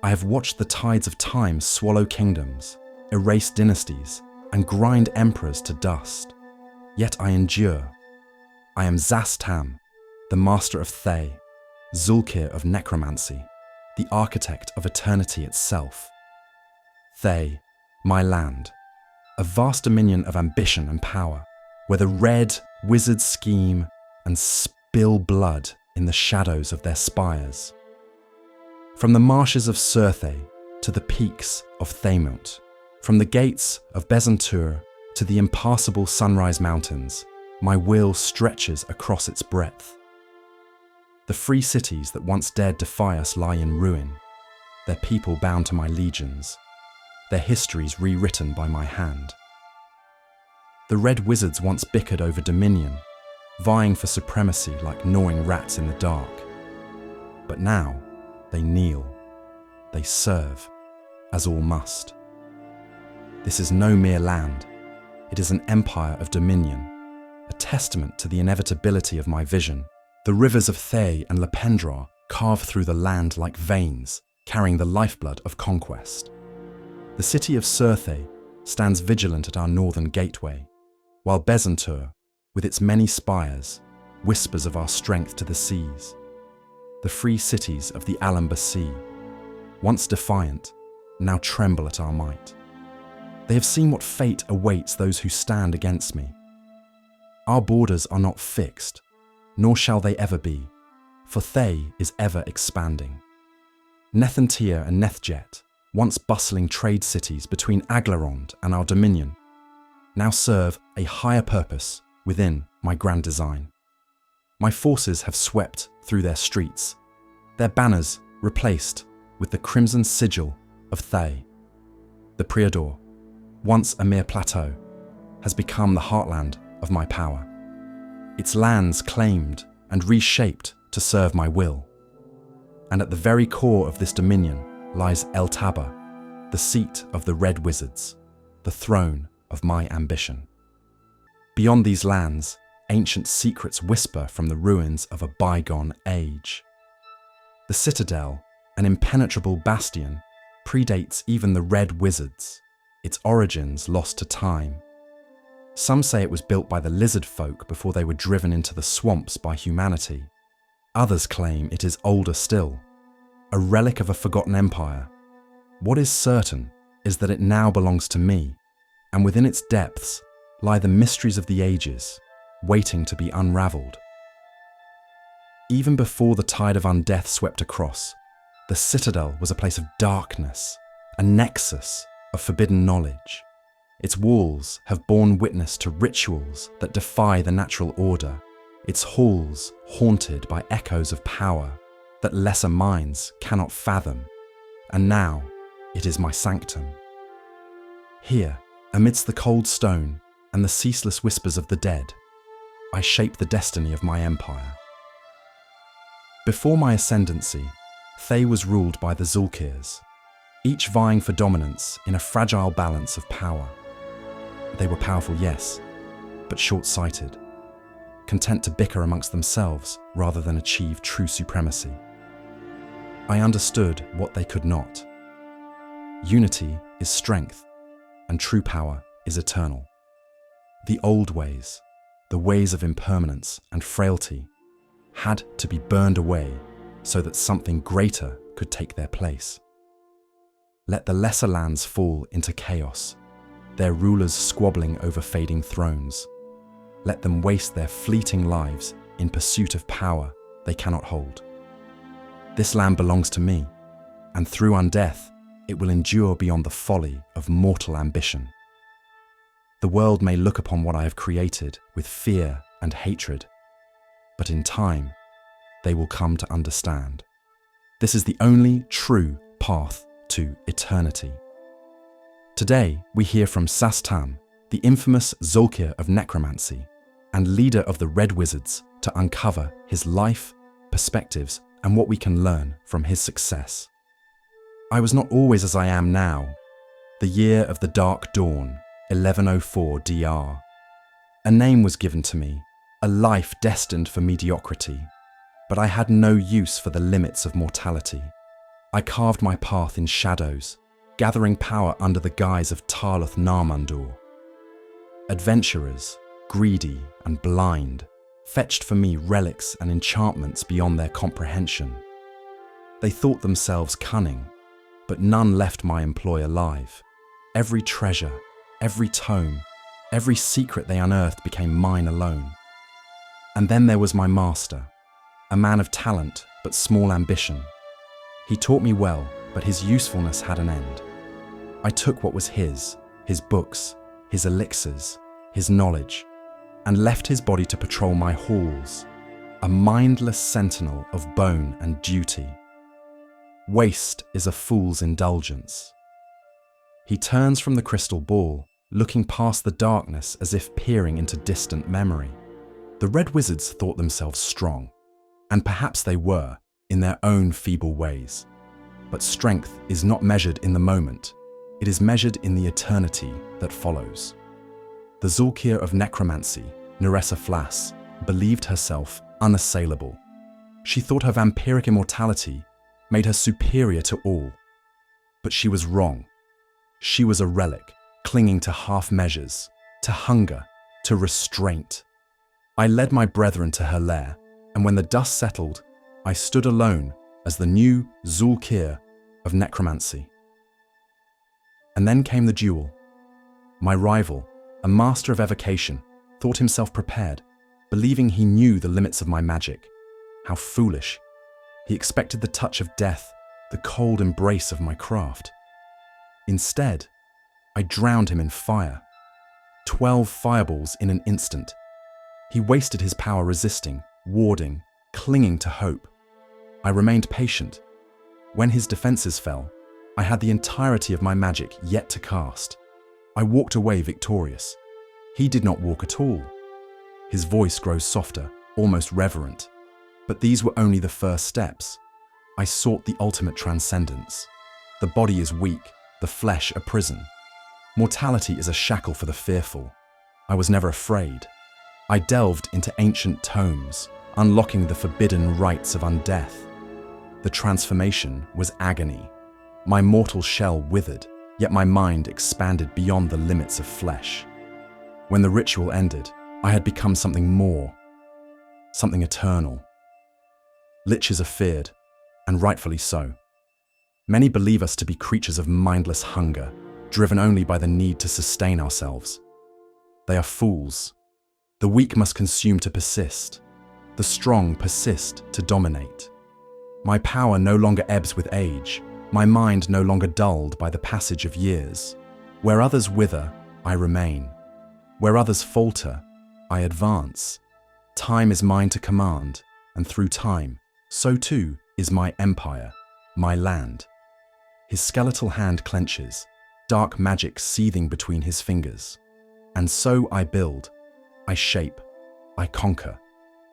I have watched the tides of time swallow kingdoms, erase dynasties, and grind emperors to dust. Yet I endure. I am Szass Tam, the master of Thay, Zulkir of Necromancy, the architect of eternity itself. Thay, my land, a vast dominion of ambition and power, where the red wizards scheme and spill blood in the shadows of their spires. From the marshes of Thay to the peaks of Thaymount, from the gates of Besantur to the impassable Sunrise Mountains, my will stretches across its breadth. The free cities that once dared defy us lie in ruin, their people bound to my legions, their histories rewritten by my hand. The red wizards once bickered over dominion, vying for supremacy like gnawing rats in the dark. But now they kneel, they serve, as all must. This is no mere land, it is an empire of dominion, a testament to the inevitability of my vision. The rivers of Thay and Lependra carve through the land like veins, carrying the lifeblood of conquest. The city of Thay stands vigilant at our northern gateway, while Besantur, with its many spires, whispers of our strength to the seas. The free cities of the Alhambra Sea, once defiant, now tremble at our might. They have seen what fate awaits those who stand against me. Our borders are not fixed, nor shall they ever be, for Thay is ever expanding. Nethantia and Nethjet, once bustling trade cities between Aglarond and our dominion, now serve a higher purpose within my grand design. My forces have swept through their streets, their banners replaced with the crimson sigil of Thay. The Priador, once a mere plateau, has become the heartland of my power. Its lands claimed and reshaped to serve my will. And at the very core of this dominion lies El Taba, the seat of the Red Wizards, the throne of my ambition. Beyond these lands, ancient secrets whisper from the ruins of a bygone age. The citadel, an impenetrable bastion, predates even the Red Wizards, its origins lost to time. Some say it was built by the lizard folk before they were driven into the swamps by humanity. Others claim it is older still, a relic of a forgotten empire. What is certain is that it now belongs to me, and within its depths lie the mysteries of the ages, waiting to be unravelled. Even before the tide of undeath swept across, the citadel was a place of darkness, a nexus of forbidden knowledge. Its walls have borne witness to rituals that defy the natural order, its halls haunted by echoes of power that lesser minds cannot fathom. And now it is my sanctum. Here, amidst the cold stone and the ceaseless whispers of the dead, I shape the destiny of my empire. Before my ascendancy, Thay was ruled by the Zulkirs, each vying for dominance in a fragile balance of power. They were powerful, yes, but short-sighted, content to bicker amongst themselves rather than achieve true supremacy. I understood what they could not. Unity is strength, and true power is eternal. The old ways, the ways of impermanence and frailty, had to be burned away so that something greater could take their place. Let the lesser lands fall into chaos, their rulers squabbling over fading thrones. Let them waste their fleeting lives in pursuit of power they cannot hold. This land belongs to me, and through undeath, it will endure beyond the folly of mortal ambition. The world may look upon what I have created with fear and hatred, but in time, they will come to understand. This is the only true path to eternity. Today, we hear from Szass Tam, the infamous Zulkir of Necromancy, and leader of the Red Wizards, to uncover his life, perspectives, and what we can learn from his success. I was not always as I am now. The year of the Dark Dawn, 1104 DR. A name was given to me, a life destined for mediocrity, but I had no use for the limits of mortality. I carved my path in shadows, gathering power under the guise of Tarluth Narmandur. Adventurers, greedy and blind, fetched for me relics and enchantments beyond their comprehension. They thought themselves cunning, but none left my employ alive. Every treasure, every tome, every secret they unearthed became mine alone. And then there was my master, a man of talent but small ambition. He taught me well, but his usefulness had an end. I took what was his books, his elixirs, his knowledge, and left his body to patrol my halls, a mindless sentinel of bone and duty. Waste is a fool's indulgence. He turns from the crystal ball, looking past the darkness as if peering into distant memory. The red wizards thought themselves strong, and perhaps they were, in their own feeble ways. But strength is not measured in the moment, it is measured in the eternity that follows. The Zulkir of Necromancy, Neressa Flass, believed herself unassailable. She thought her vampiric immortality made her superior to all. But she was wrong. She was a relic, clinging to half measures, to hunger, to restraint. I led my brethren to her lair, and when the dust settled, I stood alone as the new Zulkir of Necromancy. And then came the duel. My rival, a master of evocation, thought himself prepared, believing he knew the limits of my magic. How foolish. He expected the touch of death, the cold embrace of my craft. Instead, I drowned him in fire. 12 fireballs in an instant. He wasted his power resisting, warding, clinging to hope. I remained patient. When his defenses fell, I had the entirety of my magic yet to cast. I walked away victorious. He did not walk at all. His voice grows softer, almost reverent. But these were only the first steps. I sought the ultimate transcendence. The body is weak, the flesh a prison. Mortality is a shackle for the fearful. I was never afraid. I delved into ancient tomes, unlocking the forbidden rites of undeath. The transformation was agony. My mortal shell withered, yet my mind expanded beyond the limits of flesh. When the ritual ended, I had become something more, something eternal. Liches are feared, and rightfully so. Many believe us to be creatures of mindless hunger, driven only by the need to sustain ourselves. They are fools. The weak must consume to persist. The strong persist to dominate. My power no longer ebbs with age, my mind no longer dulled by the passage of years. Where others wither, I remain. Where others falter, I advance. Time is mine to command, and through time, so too is my empire, my land. His skeletal hand clenches, dark magic seething between his fingers. And so I build, I shape, I conquer.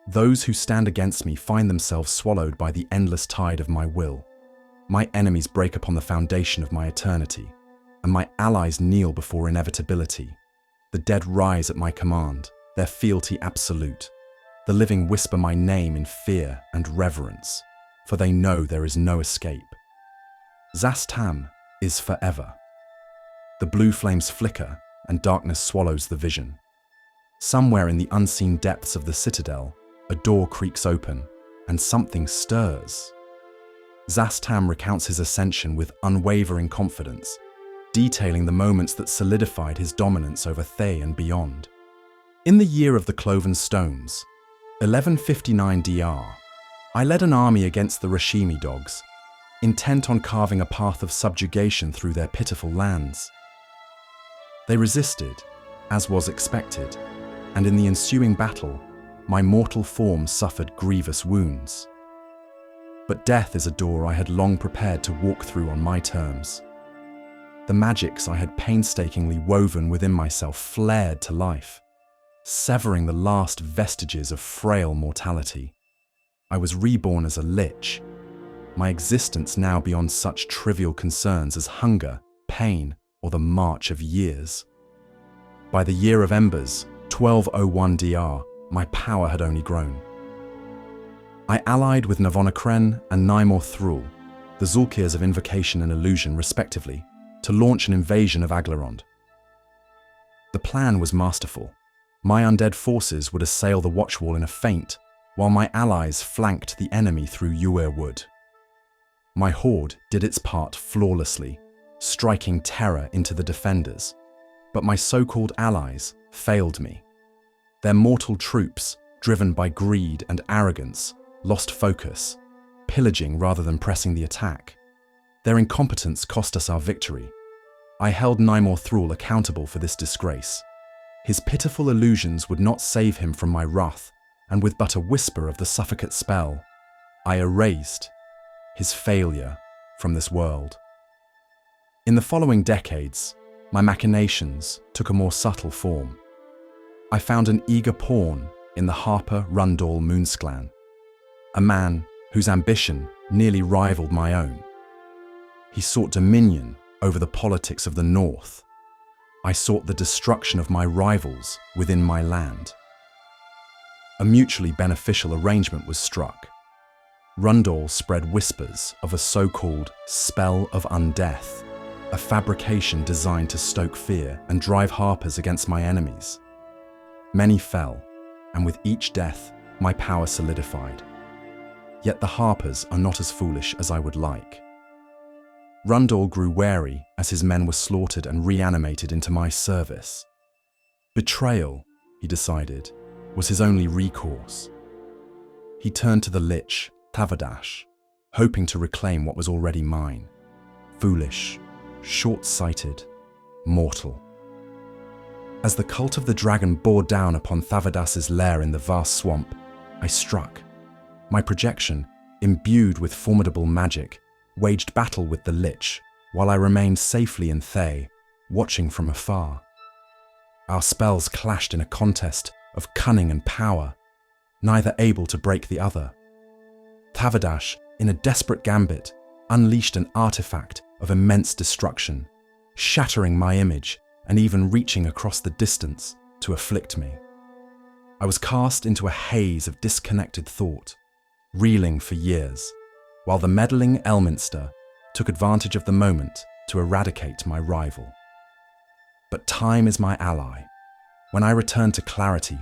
Those who stand against me find themselves swallowed by the endless tide of my will. My enemies break upon the foundation of my eternity, and my allies kneel before inevitability. The dead rise at my command, their fealty absolute. The living whisper my name in fear and reverence, for they know there is no escape. Szass Tam is forever. The blue flames flicker, and darkness swallows the vision. Somewhere in the unseen depths of the citadel, a door creaks open, and something stirs. Szass Tam recounts his ascension with unwavering confidence, detailing the moments that solidified his dominance over Thay and beyond. In the year of the Cloven Stones, 1159 DR, I led an army against the Rashimi dogs, intent on carving a path of subjugation through their pitiful lands. They resisted, as was expected, and in the ensuing battle, my mortal form suffered grievous wounds. But death is a door I had long prepared to walk through on my terms. The magics I had painstakingly woven within myself flared to life, severing the last vestiges of frail mortality. I was reborn as a lich, my existence now beyond such trivial concerns as hunger, pain, or the march of years. By the year of embers, 1201 DR, my power had only grown. I allied with Navonakren and Nymor Thrall, the Zulkirs of Invocation and Illusion respectively, to launch an invasion of Aglarond. The plan was masterful. My undead forces would assail the watchwall in a feint, while my allies flanked the enemy through Yuir Wood. My horde did its part flawlessly, striking terror into the defenders, but my so-called allies failed me. Their mortal troops, driven by greed and arrogance, lost focus, pillaging rather than pressing the attack. Their incompetence cost us our victory. I held Nymor Thrall accountable for this disgrace. His pitiful illusions would not save him from my wrath, and with but a whisper of the suffocate spell, I erased his failure from this world. In the following decades, my machinations took a more subtle form. I found an eager pawn in the Harper Rundall Moonsclan, a man whose ambition nearly rivaled my own. He sought dominion over the politics of the North. I sought the destruction of my rivals within my land. A mutually beneficial arrangement was struck. Rundall spread whispers of a so-called spell of undeath, a fabrication designed to stoke fear and drive Harpers against my enemies. Many fell, and with each death, my power solidified. Yet the Harpers are not as foolish as I would like. Rundall grew wary as his men were slaughtered and reanimated into my service. Betrayal, he decided, was his only recourse. He turned to the Lich, Tavadash, hoping to reclaim what was already mine. Foolish, short-sighted, mortal. As the cult of the dragon bore down upon Thavadas's lair in the vast swamp, I struck. My projection, imbued with formidable magic, waged battle with the Lich, while I remained safely in Thay, watching from afar. Our spells clashed in a contest of cunning and power, neither able to break the other. Tavadash, in a desperate gambit, unleashed an artifact of immense destruction, shattering my image and even reaching across the distance to afflict me. I was cast into a haze of disconnected thought, reeling for years, while the meddling Elminster took advantage of the moment to eradicate my rival. But time is my ally. When I returned to clarity,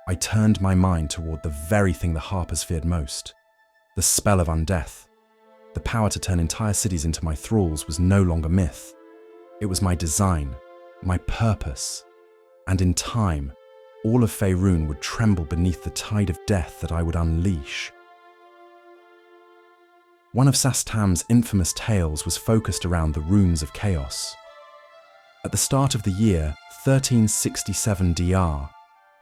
I turned my mind toward the very thing the Harpers feared most, the spell of undeath. The power to turn entire cities into my thralls was no longer myth. It was my design, my purpose, and in time, all of Faerun would tremble beneath the tide of death that I would unleash. One of Szass Tam's infamous tales was focused around the runes of chaos. At the start of the year 1367 DR,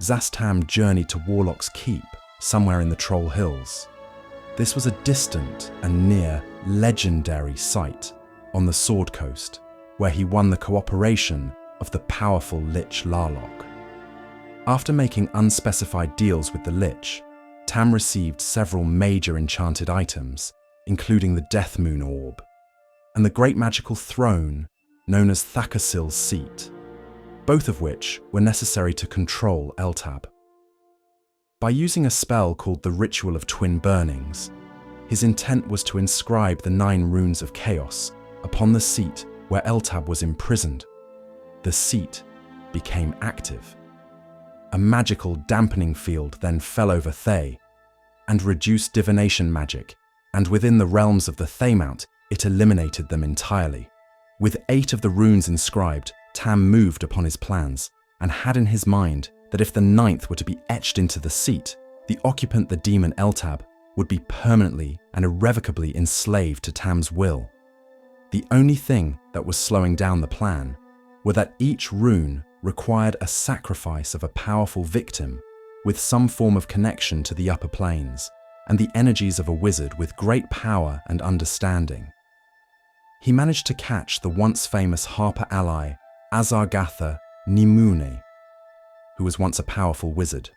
Szass Tam journeyed to Warlock's Keep, somewhere in the Troll Hills. This was a distant and near legendary site on the Sword Coast, where he won the cooperation of the powerful Lich Larlock. After making unspecified deals with the Lich, Tam received several major enchanted items, including the Death Moon Orb, and the great magical throne known as Thakasil's Seat, both of which were necessary to control Eltab. By using a spell called the Ritual of Twin Burnings, his intent was to inscribe the 9 runes of chaos upon the seat where Eltab was imprisoned. The seat became active. A magical dampening field then fell over Thay and reduced divination magic, and within the realms of the Thaymount, it eliminated them entirely. With 8 of the runes inscribed, Tam moved upon his plans and had in his mind that if the 9th were to be etched into the seat, the occupant, the demon Eltab, would be permanently and irrevocably enslaved to Tam's will. The only thing that was slowing down the plan were that each rune required a sacrifice of a powerful victim with some form of connection to the upper planes and the energies of a wizard with great power and understanding. He managed to catch the once famous Harper ally Azargatha Nimune, who was once a powerful wizard.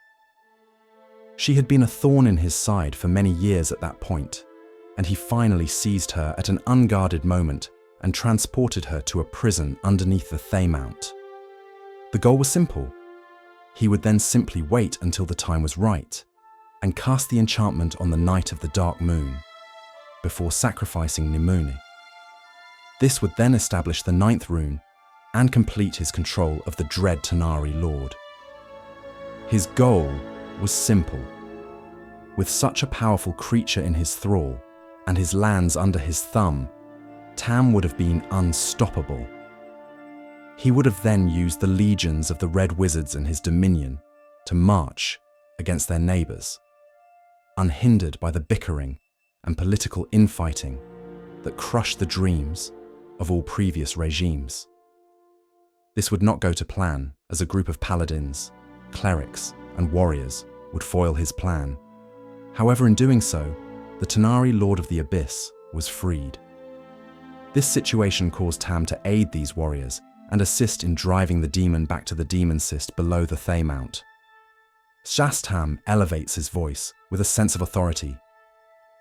She had been a thorn in his side for many years at that point, and he finally seized her at an unguarded moment and transported her to a prison underneath the Thaymount. The goal was simple. He would then simply wait until the time was right and cast the enchantment on the night of the dark moon. before sacrificing Nimuni. This would then establish the 9th rune and complete his control of the dread Tanar'ri Lord. His goal was simple. With such a powerful creature in his thrall and his lands under his thumb, Tam would have been unstoppable. He would have then used the legions of the Red Wizards in his dominion to march against their neighbours, unhindered by the bickering and political infighting that crushed the dreams of all previous regimes. This would not go to plan, as a group of paladins, clerics, and warriors would foil his plan. However, in doing so, the Tanar'ri Lord of the Abyss was freed. This situation caused Tam to aid these warriors and assist in driving the demon back to the demon cyst below the Thay Mount. Szass Tam elevates his voice with a sense of authority.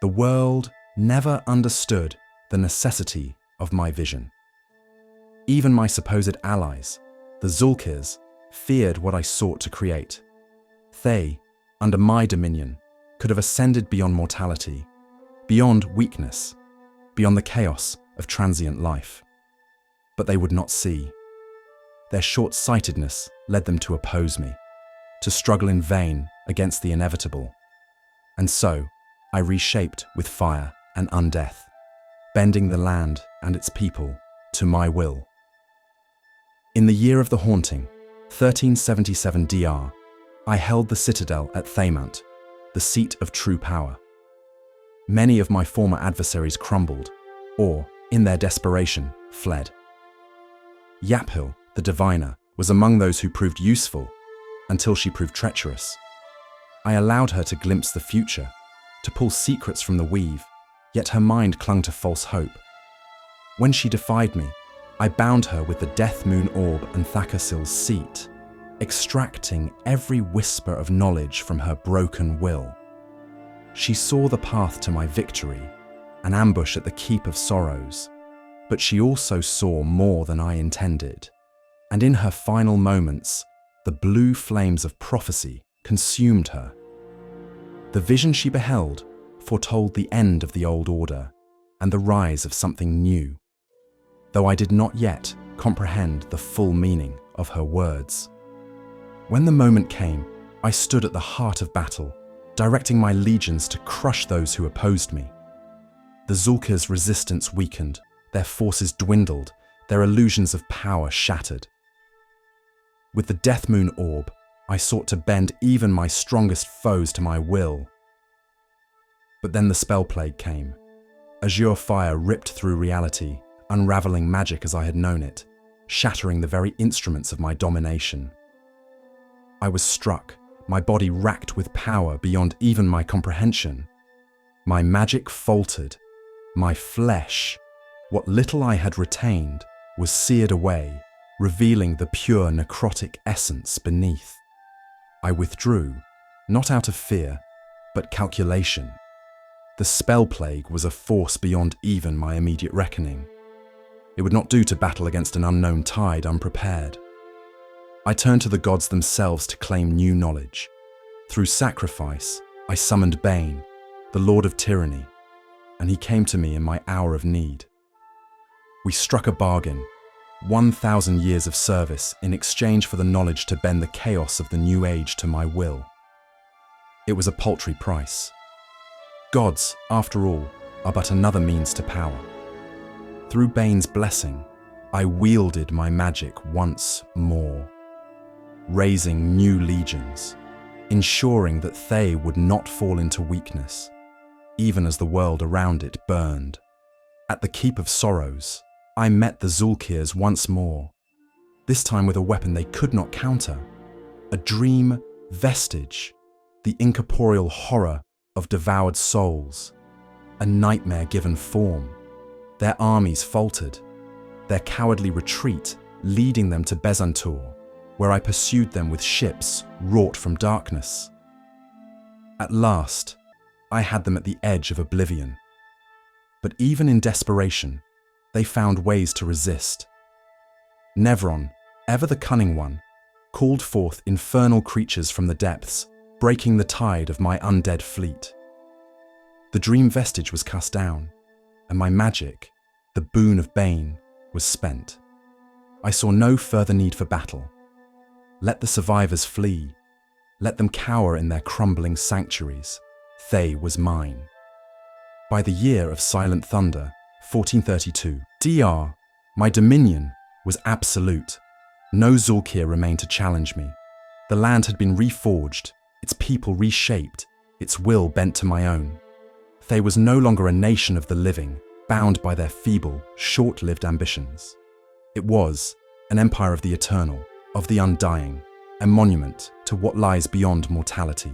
The world never understood the necessity of my vision. Even my supposed allies, the Zulkirs, feared what I sought to create. Thay, under my dominion, could have ascended beyond mortality, beyond weakness, beyond the chaos of transient life. But they would not see. Their short-sightedness led them to oppose me, to struggle in vain against the inevitable. And so, I reshaped with fire and undeath, bending the land and its people to my will. In the year of the haunting, 1377 DR, I held the citadel at Thaymount, the seat of true power. Many of my former adversaries crumbled, or, in their desperation, fled. Yaphil, the diviner, was among those who proved useful until she proved treacherous. I allowed her to glimpse the future, to pull secrets from the weave, yet her mind clung to false hope. When she defied me, I bound her with the Death Moon Orb and Thakkasil's seat, extracting every whisper of knowledge from her broken will. She saw the path to my victory, an ambush at the Keep of Sorrows, but she also saw more than I intended, and in her final moments, the blue flames of prophecy consumed her. The vision she beheld foretold the end of the old order and the rise of something new, though I did not yet comprehend the full meaning of her words. When the moment came, I stood at the heart of battle, directing my legions to crush those who opposed me. The Zulkir's resistance weakened, their forces dwindled, their illusions of power shattered. With the Death Moon Orb, I sought to bend even my strongest foes to my will. But then the Spell Plague came. Azure fire ripped through reality, unraveling magic as I had known it, shattering the very instruments of my domination. I was struck, my body racked with power beyond even my comprehension. My magic faltered, my flesh, what little I had retained, was seared away, revealing the pure necrotic essence beneath. I withdrew, not out of fear, but calculation. The Spell Plague was a force beyond even my immediate reckoning. It would not do to battle against an unknown tide unprepared. I turned to the gods themselves to claim new knowledge. Through sacrifice, I summoned Bane, the Lord of Tyranny, and he came to me in my hour of need. We struck a bargain, 1,000 years of service in exchange for the knowledge to bend the chaos of the new age to my will. It was a paltry price. Gods, after all, are but another means to power. Through Bane's blessing, I wielded my magic once more, raising new legions, ensuring that Thay would not fall into weakness, even as the world around it burned. At the Keep of Sorrows, I met the Zulkirs once more, this time with a weapon they could not counter, a dream vestige, the incorporeal horror of devoured souls, a nightmare given form. Their armies faltered, their cowardly retreat leading them to Bezantor, where I pursued them with ships wrought from darkness. At last, I had them at the edge of oblivion. But even in desperation, they found ways to resist. Nevron, ever the cunning one, called forth infernal creatures from the depths, breaking the tide of my undead fleet. The dream vestige was cast down, and my magic, the boon of Bane, was spent. I saw no further need for battle. Let the survivors flee. Let them cower in their crumbling sanctuaries. Thay was mine. By the year of Silent Thunder, 1432, Dr. My dominion was absolute. No Zulkir remained to challenge me. The land had been reforged, its people reshaped, its will bent to my own. Thay was no longer a nation of the living, bound by their feeble, short-lived ambitions. It was an empire of the eternal, of the undying, a monument to what lies beyond mortality.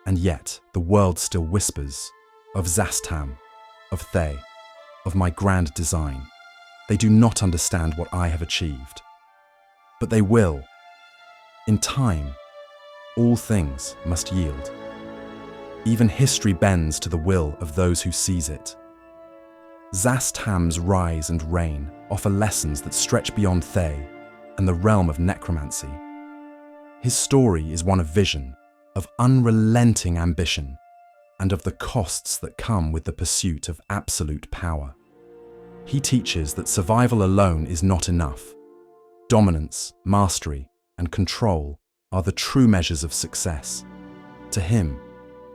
And yet, the world still whispers of Szass Tam, of Thay, of my grand design. They do not understand what I have achieved. But they will. In time, all things must yield. Even history bends to the will of those who seize it. Szass Tam's rise and reign offer lessons that stretch beyond Thay and the realm of necromancy. His story is one of vision, of unrelenting ambition, and of the costs that come with the pursuit of absolute power. He teaches that survival alone is not enough. Dominance, mastery, and control are the true measures of success. To him,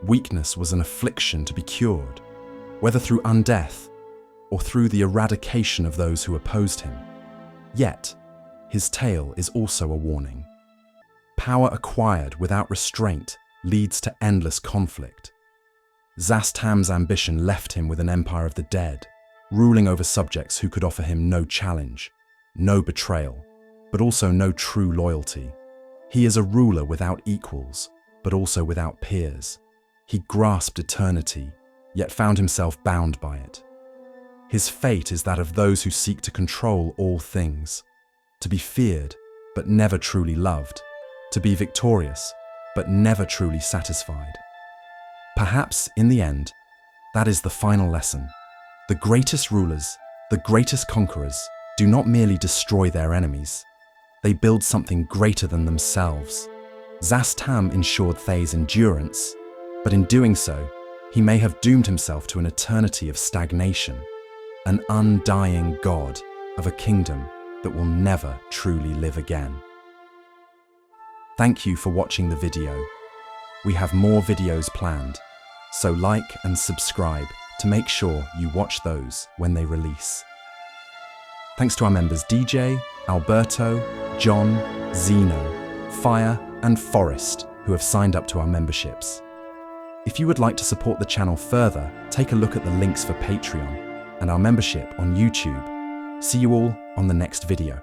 weakness was an affliction to be cured, whether through undeath or through the eradication of those who opposed him. Yet, his tale is also a warning. Power acquired without restraint leads to endless conflict. Szass Tam's ambition left him with an empire of the dead, ruling over subjects who could offer him no challenge, no betrayal, but also no true loyalty. He is a ruler without equals, but also without peers. He grasped eternity, yet found himself bound by it. His fate is that of those who seek to control all things, to be feared, but never truly loved, to be victorious, but never truly satisfied. Perhaps, in the end, that is the final lesson. The greatest rulers, the greatest conquerors, do not merely destroy their enemies. They build something greater than themselves. Szass Tam ensured Thay's endurance, but in doing so, he may have doomed himself to an eternity of stagnation, an undying god of a kingdom that will never truly live again. Thank you for watching the video. We have more videos planned, so like and subscribe to make sure you watch those when they release. Thanks to our members DJ, Alberto, John, Zeno, Fire, and Forrest who have signed up to our memberships. If you would like to support the channel further, take a look at the links for Patreon and our membership on YouTube. See you all on the next video.